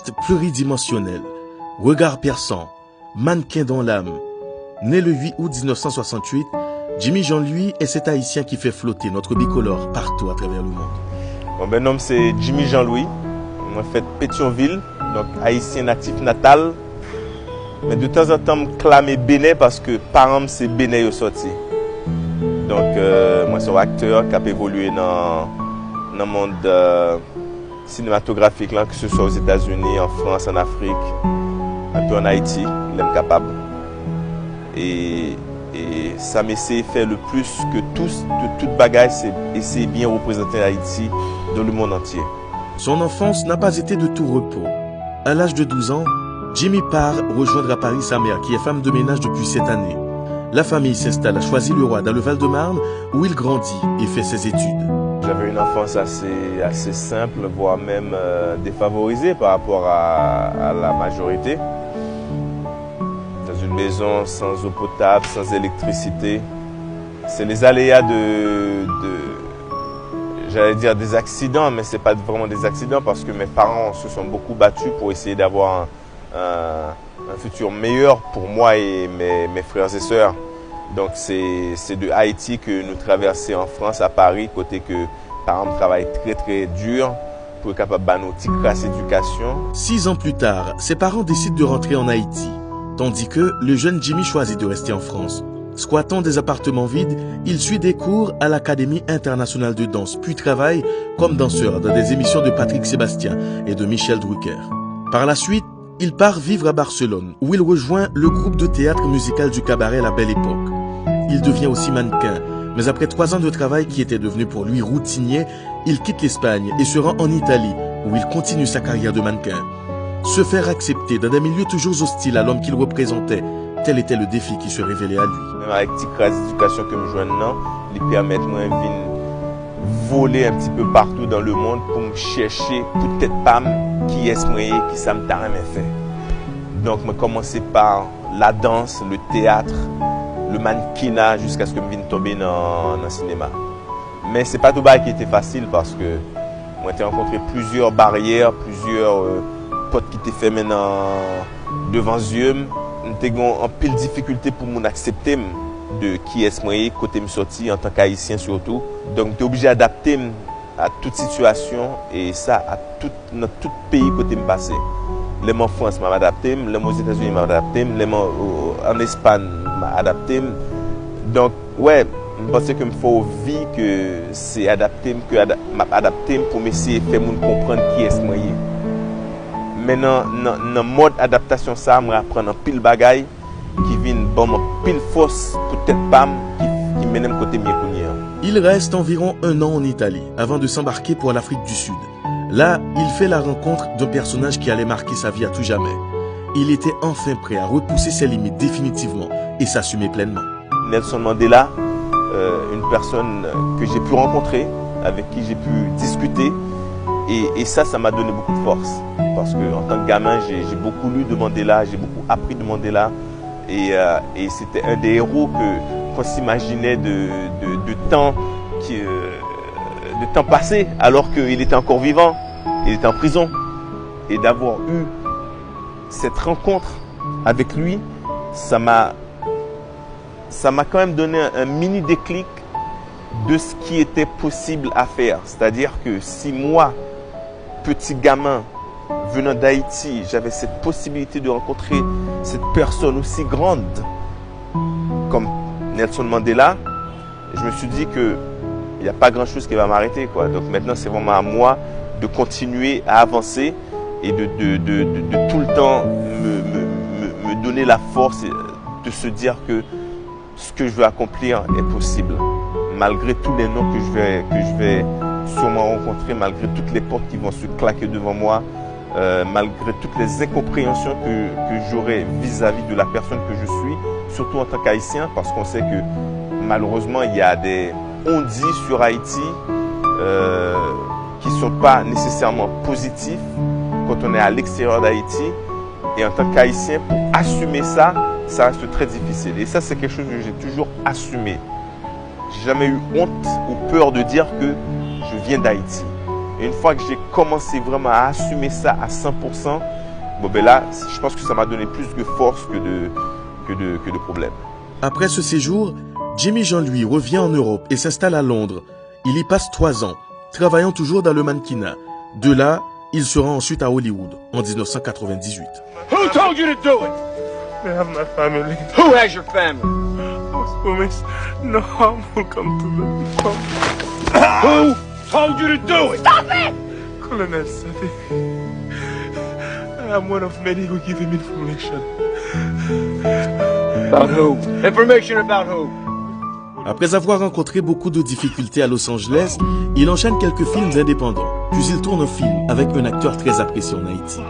Artiste pluridimensionnel, regard perçant, mannequin dans l'âme. Né le 8 août 1968, Jimmy Jean-Louis est cet haïtien qui fait flotter notre bicolore partout à travers le monde. Mon nom c'est Jimmy Jean-Louis. Je suis de Pétionville, donc haïtien natif natal. Mais de temps en temps, je clame Bénin parce que parents c'est Bénin au sorti. Donc moi je suis un acteur qui a évolué dans le monde cinématographique, là, que ce soit aux États-Unis, en France, en Afrique, un peu en Haïti, l'aime capable. Et ça m'essaie de faire le plus que tous, de toute bagaille, c'est essayer de bien représenter Haïti dans le monde entier. Son enfance n'a pas été de tout repos. À l'âge de 12 ans, Jimmy part rejoindre à Paris sa mère, qui est femme de ménage depuis 7 années. La famille s'installe à Choisy-le-Roi, dans le Val-de-Marne, où il grandit et fait ses études. J'avais une enfance assez simple, voire même défavorisée par rapport à la majorité. Dans une maison sans eau potable, sans électricité. C'est les aléas j'allais dire des accidents, mais ce n'est pas vraiment des accidents parce que mes parents se sont beaucoup battus pour essayer d'avoir un futur meilleur pour moi et mes frères et sœurs. Donc c'est de Haïti que nous traversons en France, à Paris, côté que parents travaillent très dur pour être capable de nous une classe éducation. 6 ans plus tard, ses parents décident de rentrer en Haïti, tandis que le jeune Jimmy choisit de rester en France. Squattant des appartements vides, il suit des cours à l'Académie internationale de danse, puis travaille comme danseur dans des émissions de Patrick Sébastien et de Michel Drucker. Par la suite, il part vivre à Barcelone, où il rejoint le groupe de théâtre musical du cabaret La Belle Époque. Il devient aussi mannequin, mais après 3 ans de travail qui était devenu pour lui routinier, il quitte l'Espagne et se rend en Italie, où il continue sa carrière de mannequin. Se faire accepter dans des milieux toujours hostiles à l'homme qu'il représentait, tel était le défi qui se révélait à lui. Même avec petite classe d'éducation que je joue maintenant, il permet moi de voler un petit peu partout dans le monde pour me chercher peut-être pas qui est-ce qui ça me t'a jamais fait. Donc je commencé par la danse, le théâtre, le mannequinat jusqu'à ce que je vienne tomber dans le cinéma. Mais c'est pas tout bas qui était facile parce que moi j'ai rencontré plusieurs barrières, plusieurs potes qui étaient fait maintenant devant yeux. J'ai eu en pile difficulté pour m'accepter de qui est-ce moi côté me sorti en tant qu'haïtien surtout. Donc j'étais obligé d'adapter à toute situation et ça dans tout pays côté me passer. Les mots en France m'a adapté, les mots aux États-Unis m'a adapté, les mots en Espagne m'a adapté. Donc ouais, je pense que me faut vie que c'est adapté pour m'essayer de faire moun comprendre qui est-ce moi. Maintenant, dans le mode adaptation, ça, je apprends un pile bagaille qui vient bon pile force, peut-être pas, qui mène côté mieux. Il reste environ 1 an en Italie avant de s'embarquer pour l'Afrique du Sud. Là, il fait la rencontre d'un personnage qui allait marquer sa vie à tout jamais. Il était enfin prêt à repousser ses limites définitivement et s'assumer pleinement. Nelson Mandela, une personne que j'ai pu rencontrer, avec qui j'ai pu discuter, et ça m'a donné beaucoup de force. Parce qu'en tant que gamin, j'ai beaucoup lu de Mandela, j'ai beaucoup appris de Mandela. Et c'était un des héros qu'on s'imaginait de temps passé, alors qu'il était encore vivant, il était en prison. Et d'avoir eu cette rencontre avec lui, ça m'a quand même donné un mini déclic de ce qui était possible à faire. C'est-à-dire que si moi, petit gamin, venant d'Haïti, j'avais cette possibilité de rencontrer cette personne aussi grande comme Nelson Mandela, je me suis dit qu'il n'y a pas grand-chose qui va m'arrêter, quoi. Donc maintenant, c'est vraiment à moi de continuer à avancer et de tout le temps me donner la force de se dire que ce que je veux accomplir est possible. Malgré tous les noms que je vais sûrement rencontrer, malgré toutes les portes qui vont se claquer devant moi, malgré toutes les incompréhensions que j'aurai vis-à-vis de la personne que je suis, surtout en tant qu'haïtien, parce qu'on sait que malheureusement il y a des on-dit sur Haïti qui ne sont pas nécessairement positifs quand on est à l'extérieur d'Haïti. Et en tant qu'haïtien, pour assumer ça, ça reste très difficile. Et ça, c'est quelque chose que j'ai toujours assumé. J'ai jamais eu honte ou peur de dire que je viens d'Haïti. Et une fois que j'ai commencé vraiment à assumer ça à 100%, Bon ben là, je pense que ça m'a donné plus de force que de problèmes. Après ce séjour, Jimmy Jean-Louis revient en Europe et s'installe à Londres. Il y passe 3 ans, travaillant toujours dans le mannequinat. De là, il se rend ensuite à Hollywood en 1998. Who told you to do it? They have my family. Who has your family? I was promised no harm will come to them. Who told you to do it? Stop it! Colonel Sadi. I am one of many who give him information. About who? Information about who? Après avoir rencontré beaucoup de difficultés à Los Angeles, il enchaîne quelques films indépendants. Puis il tourne un film avec un acteur très apprécié en Haïti.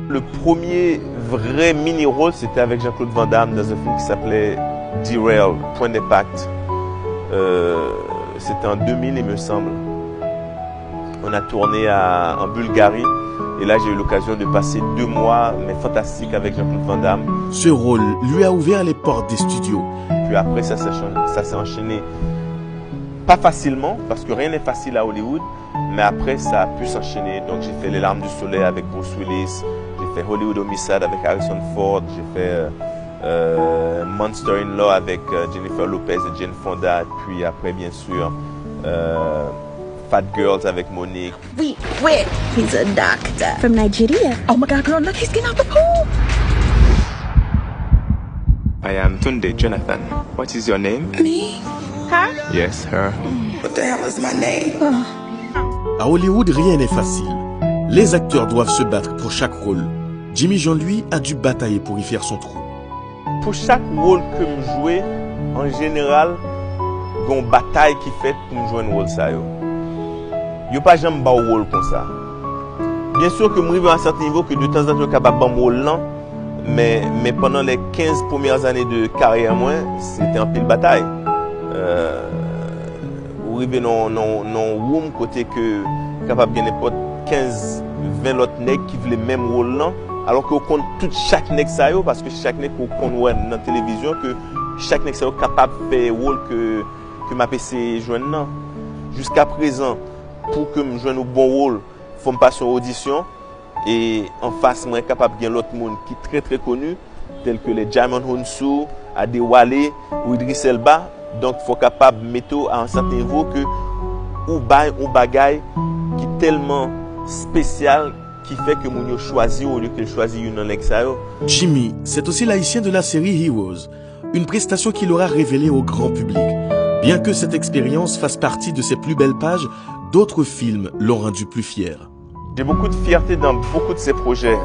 Le premier vrai mini-rôle, c'était avec Jean-Claude Van Damme dans un film qui s'appelait Derail, Point d'impact. C'était en 2000, il me semble. On a tourné en Bulgarie. Et là, j'ai eu l'occasion de passer 2 mois, mais fantastiques, avec Jean-Claude Van Damme. Ce rôle lui a ouvert les portes des studios. Puis après, ça s'est enchaîné. Pas facilement, parce que rien n'est facile à Hollywood. Mais après, ça a pu s'enchaîner. Donc, j'ai fait Les Larmes du Soleil avec Bruce Willis. J'ai fait Hollywood Homicide avec Harrison Ford. J'ai fait Monster in Law avec Jennifer Lopez et Jane Fonda. Puis après, bien sûr, Fat Girls avec Monique. Wait. He's a doctor from Nigeria. Oh my God, girl, look, he's getting out the pool. I am Tunde Jonathan. What is your name? Me? Her? Yes, her. What the hell is my name? À Hollywood, rien n'est facile. Les acteurs doivent se battre pour chaque rôle. Jimmy Jean-Louis a dû batailler pour y faire son trou. Pour chaque rôle que je jouais, en général, il y a une bataille qui fait pour me jouer un rôle. Il n'y a pas jamais un rôle comme ça. Bien sûr que je arrive à un certain niveau que de temps en temps, je suis capable de faire un rôle lent, mais pendant les 15 premières années de carrière, c'était un pile bataille. Vous arrivez dans un room côté que capable de n'importe 15, 20 autres nègres qui veulent le même rôle là, alors qu'on compte tout chaque nègre ça parce que chaque nègre qu'on compte dans la télévision que chaque nègre ça capable de faire le rôle que ma PC joindre là. Jusqu'à présent, pour que je joigne au bon rôle, il faut me passer une audition et en face moi capable de gagner l'autre monde qui est très très connu tel que les Djimon Hounsou, Adewale ou Idriss Elba. Donc il faut capable de mettre à un certain niveau que ou bail ou bagaille qui est tellement spécial qui fait que mon choisi au lieu qu'il choisit une en exayo. Jimmy, c'est aussi l'haïtien de la série Heroes, une prestation qu'il aura révélée au grand public. Bien que cette expérience fasse partie de ses plus belles pages, d'autres films l'ont rendu plus fier. J'ai beaucoup de fierté dans beaucoup de ces projets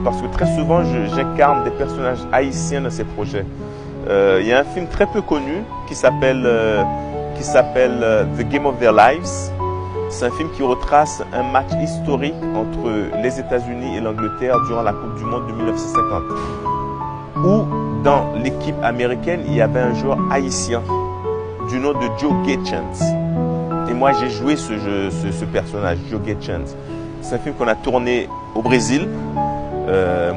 parce que très souvent j'incarne des personnages haïtiens dans ces projets. Il y a un film très peu connu qui s'appelle The Game of Their Lives. C'est un film qui retrace un match historique entre les États-Unis et l'Angleterre durant la Coupe du Monde de 1950. Où dans l'équipe américaine, il y avait un joueur haïtien du nom de Joe Gaychance. Et moi, j'ai joué ce personnage, Joe Gaychance. C'est un film qu'on a tourné au Brésil.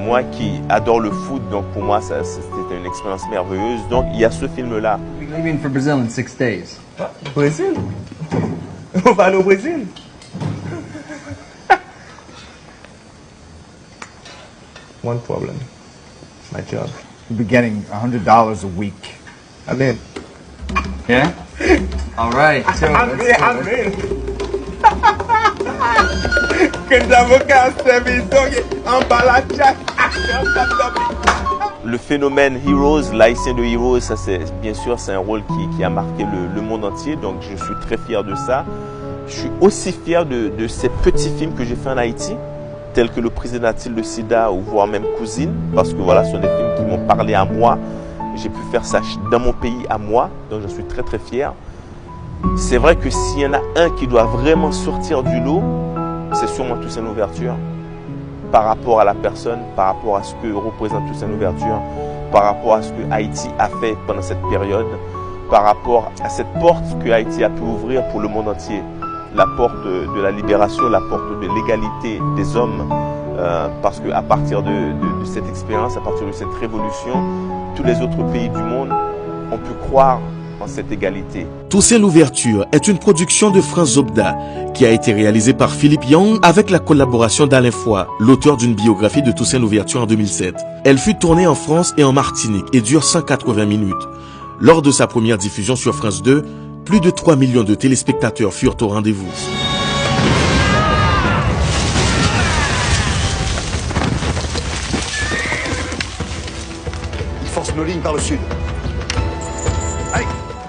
Moi qui adore le foot, donc pour moi, c'était une expérience merveilleuse. Donc, il y a ce film-là. We're leaving for Brazil in 6 days. Brésil? On va aller au Brésil? One problem. My job. You'll be getting $100 a week. I'm in. Yeah? All right. So I'm in. Le phénomène Heroes, l'haïtien de Heroes, ça c'est bien sûr c'est un rôle qui a marqué le monde entier, donc je suis très fier de ça. Je suis aussi fier de ces petits films que j'ai fait en Haïti, tels que Le Président a-t-il le sida ou voire même Cousine, parce que voilà, ce sont des films qui m'ont parlé à moi. J'ai pu faire ça dans mon pays à moi, donc je suis très très fier. C'est vrai que s'il y en a un qui doit vraiment sortir du lot, c'est sûrement Toussaint Louverture. Par rapport à la personne, par rapport à ce que représente Toussaint Louverture, par rapport à ce que Haïti a fait pendant cette période, par rapport à cette porte que Haïti a pu ouvrir pour le monde entier. La porte de la libération, la porte de l'égalité des hommes. Parce qu'à partir de cette expérience, à partir de cette révolution, tous les autres pays du monde ont pu croire en cette égalité. Toussaint l'ouverture est une production de Franz Zobda qui a été réalisée par Philippe Young avec la collaboration d'Alain Foy, l'auteur d'une biographie de Toussaint l'ouverture en 2007. Elle fut tournée en France et en Martinique et dure 180 minutes. Lors de sa première diffusion sur France 2, plus de 3 millions de téléspectateurs furent au rendez-vous. Il force nos lignes par le sud.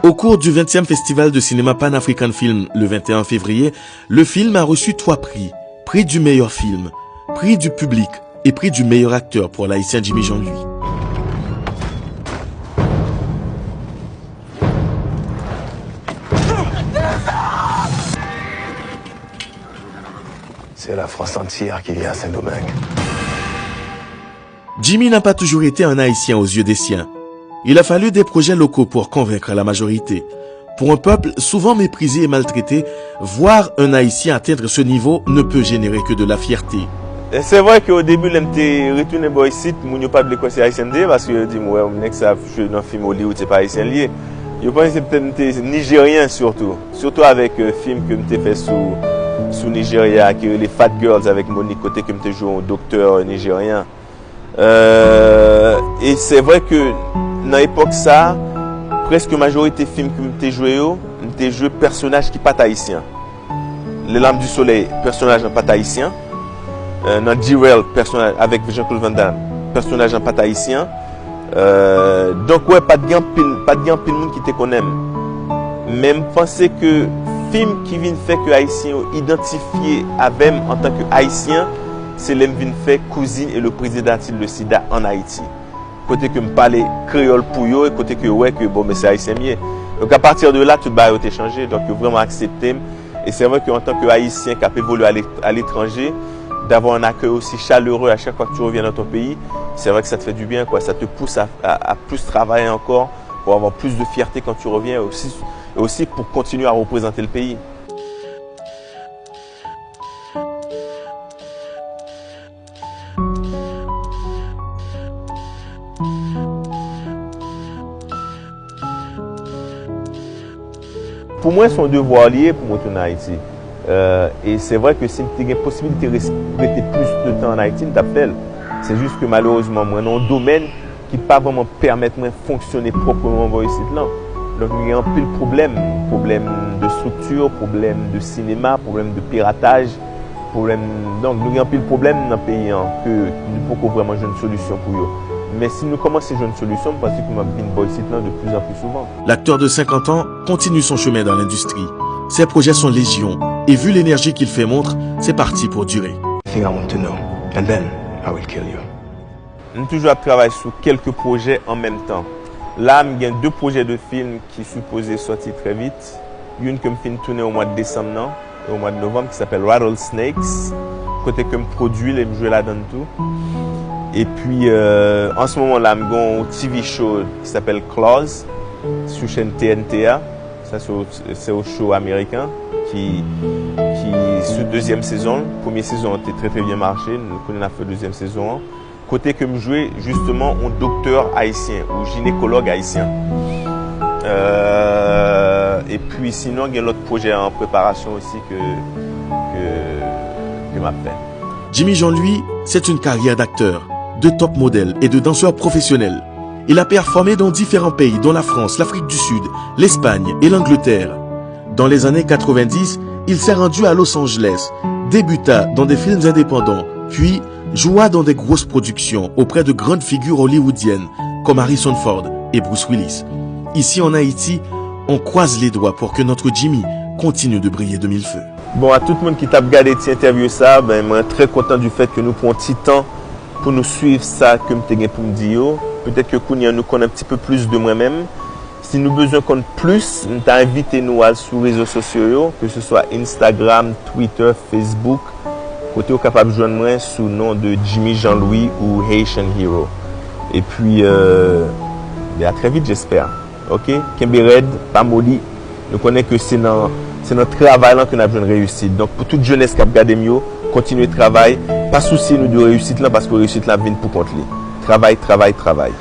Au cours du 20e Festival de cinéma Pan-African Film le 21 février, le film a reçu 3 prix. Prix du meilleur film, prix du public et prix du meilleur acteur pour l'haïtien Jimmy Jean-Louis. C'est la France entière qui vient à Saint-Domingue. Jimmy n'a pas toujours été un haïtien aux yeux des siens. Il a fallu des projets locaux pour convaincre la majorité. Pour un peuple souvent méprisé et maltraité, voir un haïtien atteindre ce niveau ne peut générer que de la fierté. C'est vrai qu'au début, je retourné ici, je ne pas quoi c'est haïtien parce que je dis ouais, on ça jouer dans un film Hollywood, c'est pas haïtien lié. Je pense que c'est peut-être nigérien surtout avec un film que j'ai fait sous Nigeria, qui est les Fat Girls avec Monique Côté, que j'ai joué un docteur nigérien. Et c'est vrai que dans l'époque ça, presque majorité des films que j'ai joué personnages qui pas haïtiens. Les Lames du Soleil, personnage en pas haïtien. Dans Derail, personnage avec Jean-Claude Van Damme, personnage en pas haïtien. Donc ouais, pas de pile monde qui te connaît. Même penser que film qui vient faire que haïtien identifié avec en tant que haïtien, c'est l'aime vient faire cousine et le président de SIDA en Haïti. Côté que me parler créole pour eux et côté que ouais que bon mais c'est haïtien mieux. Donc à partir de là tout va être changé, donc vraiment accepter. Et c'est vrai qu'en tant que haïtien qui a évolué à l'étranger, d'avoir un accueil aussi chaleureux à chaque fois que tu reviens dans ton pays, c'est vrai que ça te fait du bien, quoi. Ça te pousse à plus travailler encore, pour avoir plus de fierté quand tu reviens, et aussi pour continuer à représenter le pays. Pour moi, c'est un devoir lié pour moi retourner en Haïti. Et c'est vrai que si tu as la possibilité de rester plus de temps en Haïti, je t'appelle. C'est juste que malheureusement, moi, dans un domaine qui ne peut pas vraiment permettre de fonctionner proprement ici. Donc, il y a un peu de problème de structure, problème de cinéma, problème de piratage. Donc, il y a un peu de problème dans le pays que nous pouvons vraiment jouer une solution pour eux. Mais si nous commençons à jouer une solution, parce que nous avons ici de plus en plus souvent. L'acteur de 50 ans continue son chemin dans l'industrie. Ses projets sont légion. Et vu l'énergie qu'il fait montre, c'est parti pour durer. I want to know, and then I will kill you. Nous toujours travaillé sur quelques projets en même temps. Là, il y a 2 projets de films qui sont supposés sortir très vite. Une que je finis de tourner au mois de décembre, au mois de novembre, qui s'appelle Rattlesnakes. Côté que je produis, je joue là-dedans tout. Et puis, en ce moment-là, je j'ai un TV show qui s'appelle Claws, sur chaîne TNTA. Ça, c'est un show américain qui sous 2e saison. Première saison a très très bien marché. Nous avons fait 2e saison. Côté que je jouais justement un docteur haïtien ou gynécologue haïtien. Et puis sinon, il y a l'autre projet en préparation aussi que m'a fait. Jimmy Jean-Louis, c'est une carrière d'acteur, de top modèle et de danseur professionnel. Il a performé dans différents pays, dont la France, l'Afrique du Sud, l'Espagne et l'Angleterre. Dans les années 90, il s'est rendu à Los Angeles, débuta dans des films indépendants, puis joua dans des grosses productions auprès de grandes figures hollywoodiennes comme Harrison Ford et Bruce Willis. Ici en Haïti, on croise les doigts pour que notre Jimmy continue de briller de mille feux. Bon, à tout le monde qui t'a regardé cette interview, ça, ben, je suis très content du fait que nous prenons un petit temps pour nous suivre ça que je t'ai pour me dire. Peut-être que Kounia nous connaît un petit peu plus de moi-même. Si nous avons besoin de plus, nous t'ai invité nous à sur les réseaux sociaux, que ce soit Instagram, Twitter, Facebook. Côté capable de joindre moi sous le nom de Jimmy Jean-Louis ou Haitian Hero. Et puis, à très vite, j'espère. Ok? Kembered, pas molly. Nous connaissons que c'est notre travail là que nous avons besoin de réussite. Donc, pour toute jeunesse qui a regardé mieux, continuez de travailler. Pas souci nous de réussite là parce que réussite là vient pour compte. Travail, travail, travail.